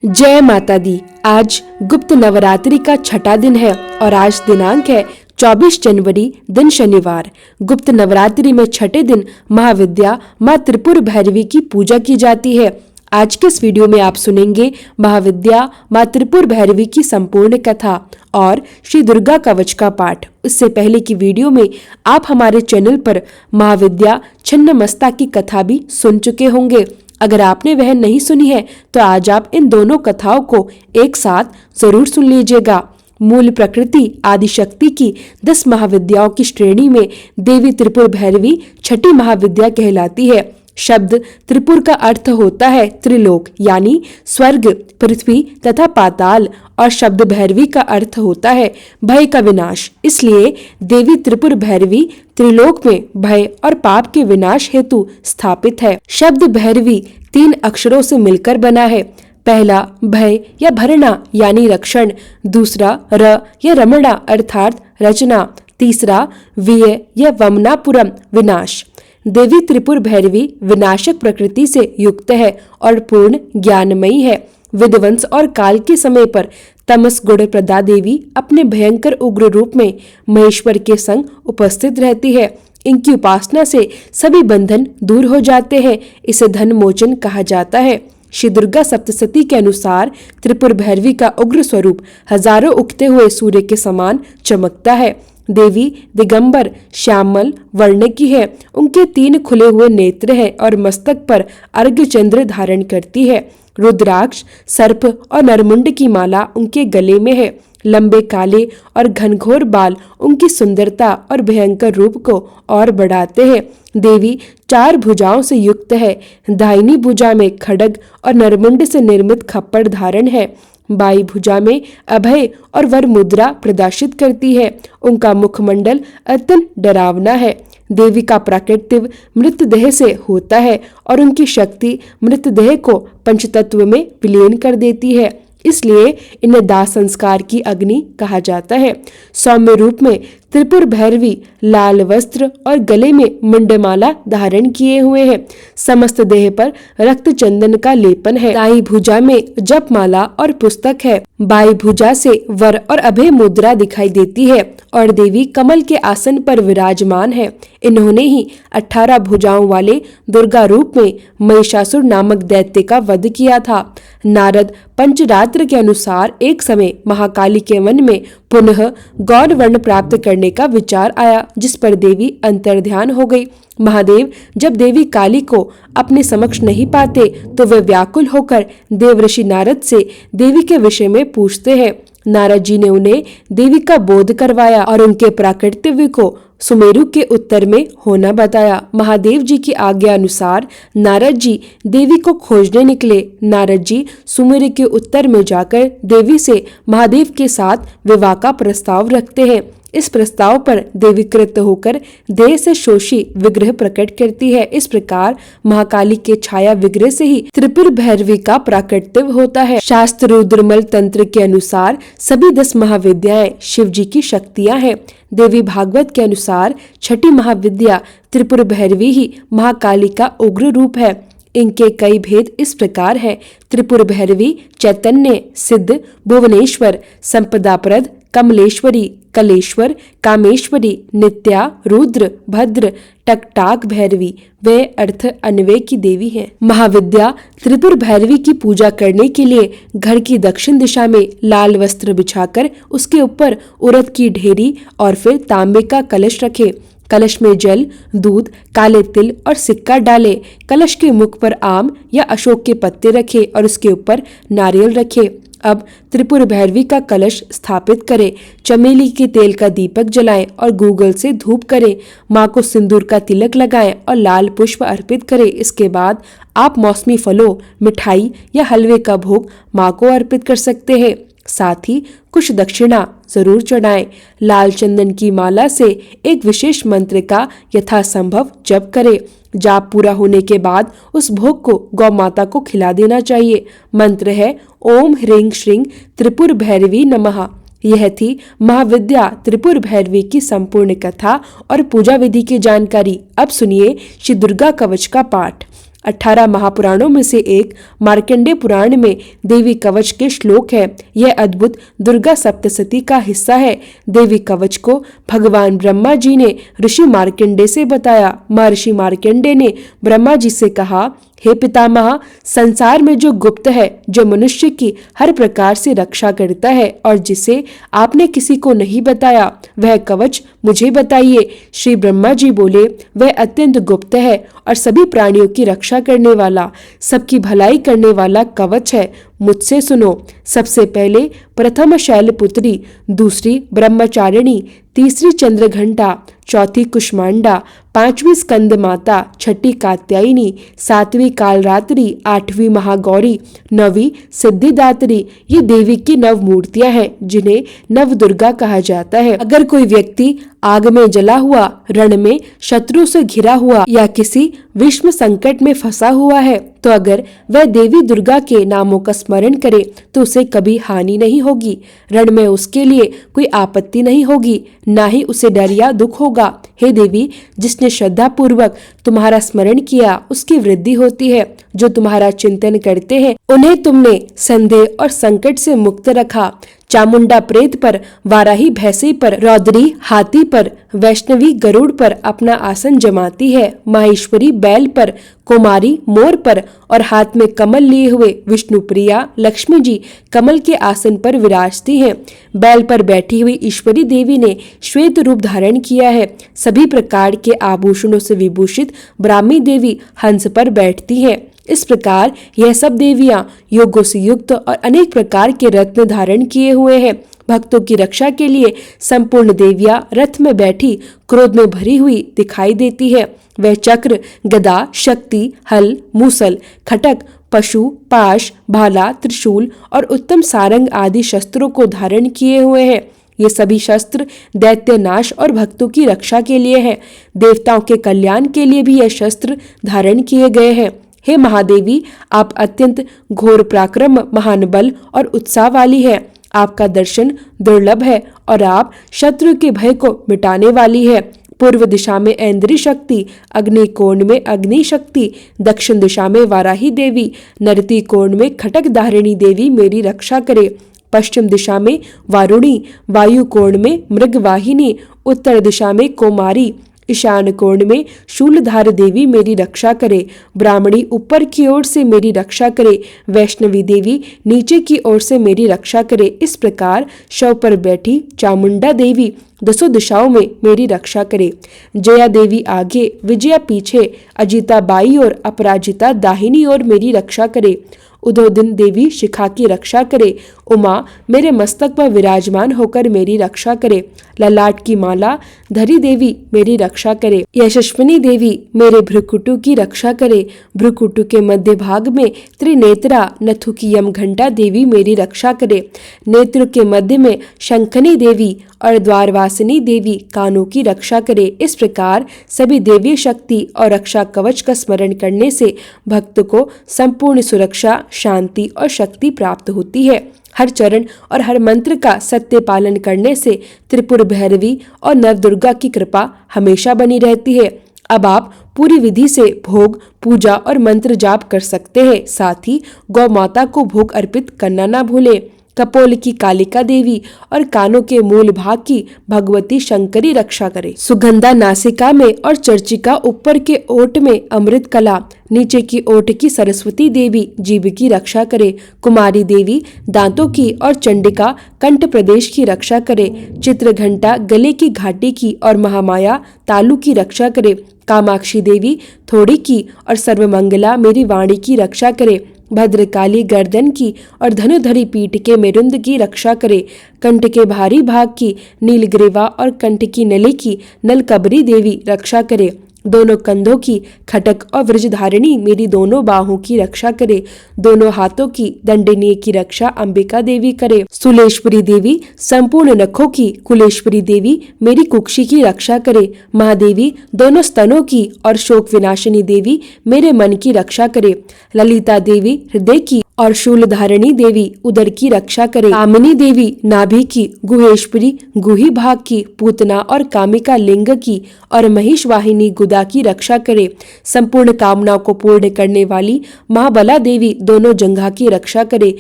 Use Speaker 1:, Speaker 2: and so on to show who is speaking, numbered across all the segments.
Speaker 1: जय माता दी। आज गुप्त नवरात्रि का छठा दिन है और आज दिनांक है 24 जनवरी, दिन शनिवार। गुप्त नवरात्रि में छठे दिन महाविद्या माँ त्रिपुर भैरवी की पूजा की जाती है। आज के इस वीडियो में आप सुनेंगे महाविद्या माँ त्रिपुर भैरवी की संपूर्ण कथा और श्री दुर्गा कवच का पाठ। इससे पहले की वीडियो में आप हमारे चैनल पर महाविद्या छिन्नमस्ता की कथा भी सुन चुके होंगे। अगर आपने वह नहीं सुनी है तो आज आप इन दोनों कथाओं को एक साथ जरूर सुन लीजिएगा। मूल प्रकृति आदिशक्ति की 10 महाविद्याओं की श्रेणी में देवी त्रिपुर भैरवी छठी महाविद्या कहलाती है। शब्द त्रिपुर का अर्थ होता है त्रिलोक, यानी स्वर्ग, पृथ्वी तथा पाताल, और शब्द भैरवी का अर्थ होता है भय का विनाश। इसलिए देवी त्रिपुर भैरवी त्रिलोक में भय और पाप के विनाश हेतु स्थापित है। शब्द भैरवी 3 अक्षरों से मिलकर बना है। पहला भय या भरना यानी रक्षण, दूसरा र या रमणा अर्थात रचना, तीसरा विय या वमनापुरम विनाश। देवी त्रिपुर भैरवी विनाशक प्रकृति से युक्त है और पूर्ण ज्ञानमयी है। विध्वंस और काल के समय पर तमस गुण प्रदा देवी अपने भयंकर उग्र रूप में महेश्वर के संग उपस्थित रहती है। इनकी उपासना से सभी बंधन दूर हो जाते हैं। इसे धन मोचन कहा जाता है। श्री दुर्गा सप्तशती के अनुसार त्रिपुर भैरवी का उग्र स्वरूप हजारों उगते हुए सूर्य के समान चमकता है। देवी दिगंबर श्यामल वर्ण की है। उनके 3 खुले हुए नेत्र हैं और मस्तक पर अर्घ्य चंद्र धारण करती है। रुद्राक्ष, सर्प और नरमुंड की माला उनके गले में है। लंबे काले और घनघोर बाल उनकी सुंदरता और भयंकर रूप को और बढ़ाते हैं। देवी 4 भुजाओं से युक्त है। दाहिनी भुजा में खड्ग और नरमुंड से निर्मित खप्पड़ धारण है। बाई भुजा में अभय और वर मुद्रा प्रदर्शित करती है। उनका मुखमंडल अत्यंत डरावना है। देवी का प्राकट्य मृतदेह से होता है और उनकी शक्ति मृतदेह को पंचतत्व में विलीन कर देती है। इसलिए इन्हें दाह संस्कार की अग्नि कहा जाता है। सौम्य रूप में त्रिपुर भैरवी लाल वस्त्र और गले में मुंडमाला धारण किए हुए हैं। समस्त देह पर रक्त चंदन का लेपन है। दाई भुजा में जपमाला और पुस्तक है। बाई भुजा से वर और अभय मुद्रा दिखाई देती है और देवी कमल के आसन पर विराजमान है। इन्होंने ही 18 भुजाओं वाले दुर्गा रूप में महिषासुर नामक दैत्य का वध किया था। नारद पंचरात्र के अनुसार एक समय महाकाली के मन में पुनः गौर वर्ण प्राप्त करने का विचार आया, जिस पर देवी अंतर्ध्यान हो गई। महादेव जब देवी काली को अपने समक्ष नहीं पाते तो वे व्याकुल होकर देवर्षि नारद से देवी के विषय में पूछते हैं। नारद जी ने उन्हें देवी का बोध करवाया और उनके प्राकट्य को सुमेरु के उत्तर में होना बताया। महादेव जी की आज्ञा अनुसार नारद जी देवी को खोजने निकले। नारद जी सुमेरु के उत्तर में जाकर देवी से महादेव के साथ विवाह का प्रस्ताव रखते हैं। इस प्रस्ताव पर देवी कृत होकर देह से शोषी विग्रह प्रकट करती है। इस प्रकार महाकाली के छाया विग्रह से ही त्रिपुर भैरवी का प्राकट्य होता है। शास्त्र रुद्रमल तंत्र के अनुसार सभी 10 महाविद्याएं शिव जी की शक्तियां हैं। देवी भागवत के अनुसार छठी महाविद्या त्रिपुर भैरवी ही महाकाली का उग्र रूप है। इनके कई भेद इस प्रकार है। त्रिपुर भैरवी चैतन्य, सिद्ध, भुवनेश्वर, संपदाप्रद, कमलेश्वरी, कलेश्वर, कामेश्वरी, नित्या, रुद्र, भद्र, टकटाक भैरवी वे अर्थ अन्वय की देवी हैं। महाविद्या त्रिपुर भैरवी की पूजा करने के लिए घर की दक्षिण दिशा में लाल वस्त्र बिछाकर उसके ऊपर उड़द की ढेरी और फिर तांबे का कलश रखे। कलश में जल, दूध, काले तिल और सिक्का डाले। कलश के मुख पर आम या अशोक के पत्ते रखे और उसके ऊपर नारियल रखे। अब त्रिपुर भैरवी का कलश स्थापित करें। चमेली के तेल का दीपक जलाएं और गूगल से धूप करें। माँ को सिंदूर का तिलक लगाएं और लाल पुष्प अर्पित करें। इसके बाद आप मौसमी फलों, मिठाई या हलवे का भोग माँ को अर्पित कर सकते हैं। साथ ही कुछ दक्षिणा जरूर चढ़ाएं। लाल चंदन की माला से एक विशेष मंत्र का यथासंभव जप करें। जाप पूरा होने के बाद उस भोग को गौ माता को खिला देना चाहिए। मंत्र है ओम ह्रीं श्रीं त्रिपुर भैरवी नमः। यह थी महाविद्या त्रिपुर भैरवी की संपूर्ण कथा और पूजा विधि की जानकारी। अब सुनिए श्री दुर्गा कवच का पाठ। 18 महापुराणों में से एक मार्कंडेय पुराण में देवी कवच के श्लोक है। यह अद्भुत दुर्गा सप्तशती का हिस्सा है। देवी कवच को भगवान ब्रह्मा जी ने ऋषि मार्कंडेय से बताया। महर्षि मार्कंडेय ने ब्रह्मा जी से कहा, हे पितामह, संसार में जो गुप्त है, जो मनुष्य की हर प्रकार से रक्षा करता है और जिसे आपने किसी को नहीं बताया, वह कवच मुझे बताइए। श्री ब्रह्मा जी बोले, वह अत्यंत गुप्त है और सभी प्राणियों की रक्षा करने वाला, सबकी भलाई करने वाला कवच है। मुझसे सुनो। सबसे पहले प्रथम शैलपुत्री, दूसरी ब्रह्मचारिणी, तीसरी चंद्रघंटा, चौथी कुष्मांडा, पांचवी स्कंद माता, छठी कात्यायनी, सातवीं कालरात्रि, आठवीं महागौरी, नवीं सिद्धिदात्री, ये देवी की नव मूर्तियां हैं जिन्हें नव दुर्गा कहा जाता है। अगर कोई व्यक्ति आग में जला हुआ, रण में शत्रु से घिरा हुआ या किसी विषम संकट में फंसा हुआ है, तो अगर वह देवी दुर्गा के नामों का स्मरण करे तो उसे कभी हानि नहीं होगी। रण में उसके लिए कोई आपत्ति नहीं होगी, ना ही उसे डर या दुख होगा। हे देवी, जिसने श्रद्धा पूर्वक तुम्हारा स्मरण किया उसकी वृद्धि होती है। जो तुम्हारा चिंतन करते हैं उन्हें तुमने संदेह और संकट से मुक्त रखा। चामुंडा प्रेत पर, वाराही भैंसे पर, रौद्री हाथी पर, वैष्णवी गरुड़ पर अपना आसन जमाती है। माहेश्वरी बैल पर, कुमारी मोर पर और हाथ में कमल लिए हुए विष्णुप्रिया लक्ष्मी जी कमल के आसन पर विराजती हैं। बैल पर बैठी हुई ईश्वरी देवी ने श्वेत रूप धारण किया है। सभी प्रकार के आभूषणों से विभूषित ब्राह्मी देवी हंस पर बैठती हैं। इस प्रकार यह सब देवियां योगों से युक्त और अनेक प्रकार के रत्न धारण किए हुए हैं। भक्तों की रक्षा के लिए संपूर्ण देवियां रथ में बैठी क्रोध में भरी हुई दिखाई देती है। वह चक्र, गदा, शक्ति, हल, मूसल, खटक, पशु, पाश, भाला, त्रिशूल और उत्तम सारंग आदि शस्त्रों को धारण किए हुए हैं। ये सभी शस्त्र दैत्य नाश और भक्तों की रक्षा के लिए हैं। देवताओं के कल्याण के लिए भी यह शस्त्र धारण किए गए हैं। हे महादेवी, आप अत्यंत घोर पराक्रम, महान बल और उत्साह वाली है। आपका दर्शन दुर्लभ है और आप शत्रु के भय को मिटाने वाली है। पूर्व दिशा में ऐन्द्री शक्ति, अग्नि कोण में अग्नि शक्ति, दक्षिण दिशा में वाराही देवी, नरती कोण में खटक धारिणी देवी मेरी रक्षा करे। पश्चिम दिशा में वारुणी, वायु कोण में मृगवाहिनी, उत्तर दिशा में कोमारी, ईशान कोण में शूलधार देवी मेरी रक्षा करे। ब्राह्मणी ऊपर की ओर से मेरी रक्षा करे। वैष्णवी देवी नीचे की ओर से मेरी रक्षा करे। इस प्रकार शव पर बैठी चामुंडा देवी दसों दिशाओं में मेरी रक्षा करे। जया देवी आगे, विजया पीछे, अजिता बाई और अपराजिता दाहिनी ओर मेरी रक्षा करे। उदोदिन देवी शिखा की रक्षा करे। उमा मेरे मस्तक पर विराजमान होकर मेरी रक्षा करे। ललाट की माला धरी देवी मेरी रक्षा करे। यशस्विनी देवी मेरे भ्रुकुटु की रक्षा करे। भ्रुकुटु के मध्य भाग में त्रिनेत्रा नथु की यम घंटा देवी मेरी रक्षा करे। नेत्र के मध्य में शंखनी देवी और द्वारवासिनी देवी कानों की रक्षा करे। इस प्रकार सभी देवी शक्ति और रक्षा कवच का स्मरण करने से भक्त को संपूर्ण सुरक्षा, शांति और शक्ति प्राप्त होती है। हर चरण और हर मंत्र का सत्य पालन करने से त्रिपुर भैरवी और नवदुर्गा की कृपा हमेशा बनी रहती है। अब आप पूरी विधि से भोग, पूजा और मंत्र जाप कर सकते हैं। साथ ही गौ माता को भोग अर्पित करना ना भूलें। कपोल की कालिका देवी और कानों के मूल भाग की भगवती शंकरी रक्षा करे। सुगंधा नासिका में और चर्चिका ऊपर के ओठ में अमृत कला, नीचे की ओठ की सरस्वती देवी जीभ की रक्षा करे। कुमारी देवी दांतों की और चंडिका कंठ प्रदेश की रक्षा करे। चित्रघंटा गले की घाटी की और महामाया तालु की रक्षा करे। कामाक्षी देवी थोड़ी की और सर्वमंगला मेरी वाणी की रक्षा करे। भद्रकाली गर्दन की और धनुधरी पीठ के मेरुंद की रक्षा करे। कंठ के भारी भाग की नीलग्रीवा और कंठ की नली की नलकबरी देवी रक्षा करे। दोनों कंधों की खटक और वृषधारिणी मेरी दोनों बाहों की रक्षा करे। दोनों हाथों की दंडनीय की रक्षा अंबिका देवी करे। सुलेश्वरी देवी संपूर्ण नखों की कुलेश्वरी देवी मेरी कुक्षी की रक्षा करे। महादेवी दोनों स्तनों की और शोक विनाशिनी देवी मेरे मन की रक्षा करे। ललिता देवी हृदय की और शूलधारिणी देवी उदर की रक्षा करे। कामिनी देवी नाभि की, गुहेश्वरी गुही भाग की, पूतना और कामिका लिंग की और महिष वाहिनी गुदा की रक्षा करे। संपूर्ण कामनाओं को पूर्ण करने वाली महाबला देवी दोनों जंघा की रक्षा करे।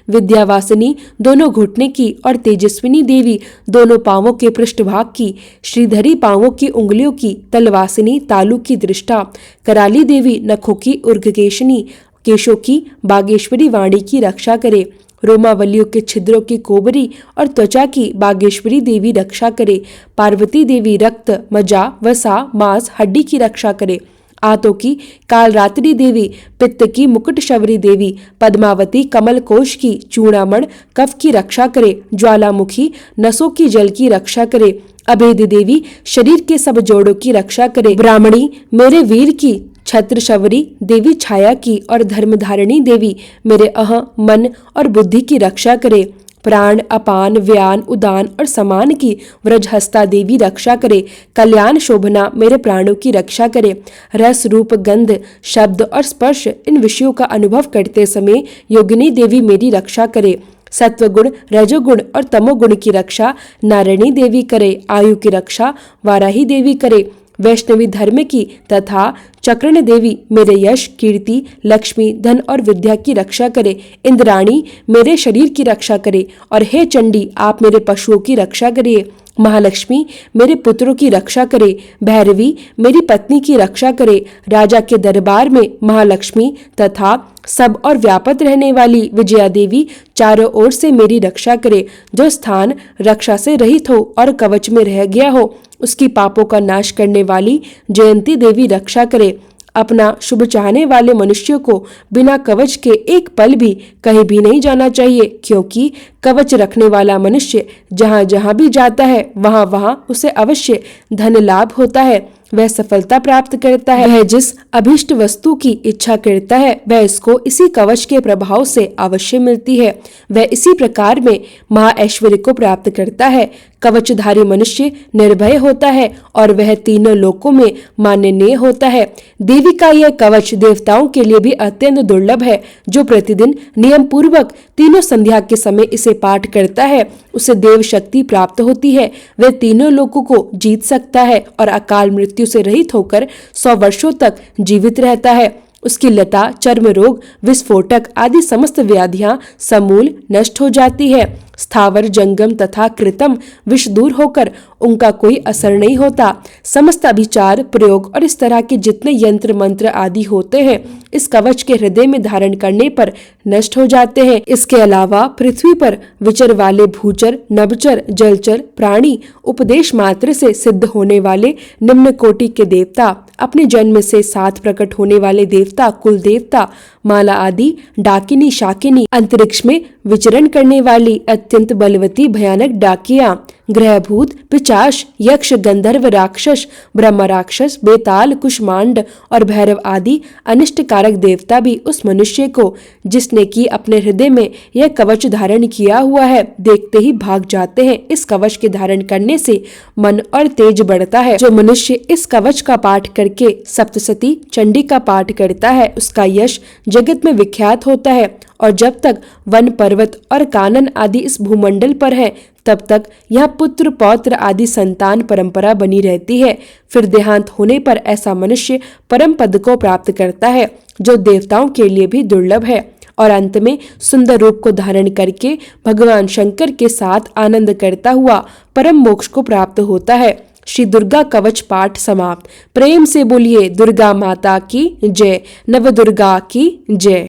Speaker 1: विद्यावासिनी दोनों घुटने की और तेजस्विनी देवी दोनों पांवों के पृष्ठभाग की, श्रीधरी पांवों की उंगलियों की, तलवासिनी तालु की दृष्टा, कराली देवी नखों की, उर्गकेशनी केशों की, बागेश्वरी वाणी की रक्षा करे। रोमावलियों के छिद्रों की कोबरी और त्वचा की बागेश्वरी देवी रक्षा करे। पार्वती देवी रक्त, मज्जा, वसा, मांस, हड्डी की रक्षा करे। आंतों की कालरात्रि देवी, पित्त की मुकुटशवरी देवी, पद्मावती कमल कोश की, चूड़ामण कफ की रक्षा करे। ज्वालामुखी नसों की जल की रक्षा करे। अभेद देवी शरीर के सब जोड़ों की रक्षा करे। ब्राह्मणी मेरे वीर की, छत्रशवरी देवी छाया की और धर्मधारिणी देवी मेरे अह, मन और बुद्धि की रक्षा करे। प्राण, अपान, व्यान, उदान और समान की व्रजहस्ता देवी रक्षा करे। कल्याण शोभना मेरे प्राणों की रक्षा करे। रस, रूप, गंध, शब्द और स्पर्श इन विषयों का अनुभव करते समय योगिनी देवी मेरी रक्षा करे। सत्वगुण, रजोगुण और तमोगुण की रक्षा नारायणी देवी करे। आयु की रक्षा वाराही देवी करे। वैष्णवी धर्म की तथा चक्रण देवी मेरे यश, कीर्ति, लक्ष्मी, धन और विद्या की रक्षा करे। इंद्राणी मेरे शरीर की रक्षा करे और हे चंडी आप मेरे पशुओं की रक्षा करिए। महालक्ष्मी मेरे पुत्रों की रक्षा करे। भैरवी मेरी पत्नी की रक्षा करे। राजा के दरबार में महालक्ष्मी तथा सब और व्यापत रहने वाली विजया देवी चारों ओर से मेरी रक्षा करे। जो स्थान रक्षा से रहित हो और कवच में रह गया हो उसकी पापों का नाश करने वाली जयंती देवी रक्षा करे। अपना शुभ चाहने वाले मनुष्य को बिना कवच के एक पल भी कहीं भी नहीं जाना चाहिए, क्योंकि कवच रखने वाला मनुष्य जहाँ जहाँ भी जाता है वहाँ वहाँ उसे अवश्य धन लाभ होता है, वह सफलता प्राप्त करता है। वह जिस अभिष्ट वस्तु की इच्छा करता है वह इसको इसी कवच के प्रभाव से अवश्य मिलती है। वह इसी प्रकार में महाऐश्वर्य को प्राप्त करता है। कवचधारी मनुष्य निर्भय होता है और वह तीनों लोकों में माननीय होता है। देवी का यह कवच देवताओं के लिए भी अत्यंत दुर्लभ है। जो प्रतिदिन नियम पूर्वक तीनों संध्या के समय इसे पाठ करता है उसे देव शक्ति प्राप्त होती है। वह तीनों लोकों को जीत सकता है और अकाल मृत्यु से रहित होकर 100 वर्षों तक जीवित रहता है। उसकी लता, चर्म रोग, विस्फोटक आदि समस्त व्याधियां समूल नष्ट हो जाती है। स्थावर, जंगम तथा कृतम विष दूर होकर उनका कोई असर नहीं होता। समस्त अभिचार, प्रयोग और इस तरह के जितने यंत्र मंत्र आदि होते हैं इस कवच के हृदय में धारण करने पर नष्ट हो जाते हैं। इसके अलावा पृथ्वी पर विचर वाले भूचर, नभचर, जलचर प्राणी, उपदेश मात्र से सिद्ध होने वाले निम्न कोटि के देवता, अपने जन्म से साथ प्रकट होने वाले देवता, कुल देवता, माला आदि, डाकिनी, शाकिनी, अंतरिक्ष में विचरण करने वाली अत्यंत बलवती भयानक डाकिया, ग्रहभूत, पिचाश, यक्ष, गंधर्व, राक्षस, ब्रह्म राक्षस, बेताल, कुष्मांड और भैरव आदि अनिष्ट कारक देवता भी उस मनुष्य को जिसने कि अपने हृदय में यह कवच धारण किया हुआ है देखते ही भाग जाते हैं। इस कवच के धारण करने से मन और तेज बढ़ता है। जो मनुष्य इस कवच का पाठ करके सप्तशती चंडी का पाठ करता है उसका यश जगत में विख्यात होता है। और जब तक वन, पर्वत और कानन आदि इस भूमंडल पर है तब तक यह पुत्र, पौत्र आदि संतान परंपरा बनी रहती है। फिर देहांत होने पर ऐसा मनुष्य परम पद को प्राप्त करता है जो देवताओं के लिए भी दुर्लभ है और अंत में सुंदर रूप को धारण करके भगवान शंकर के साथ आनंद करता हुआ परम मोक्ष को प्राप्त होता है। श्री दुर्गा कवच पाठ समाप्त। प्रेम से बोलिए दुर्गा माता की जय, नव दुर्गा की जय।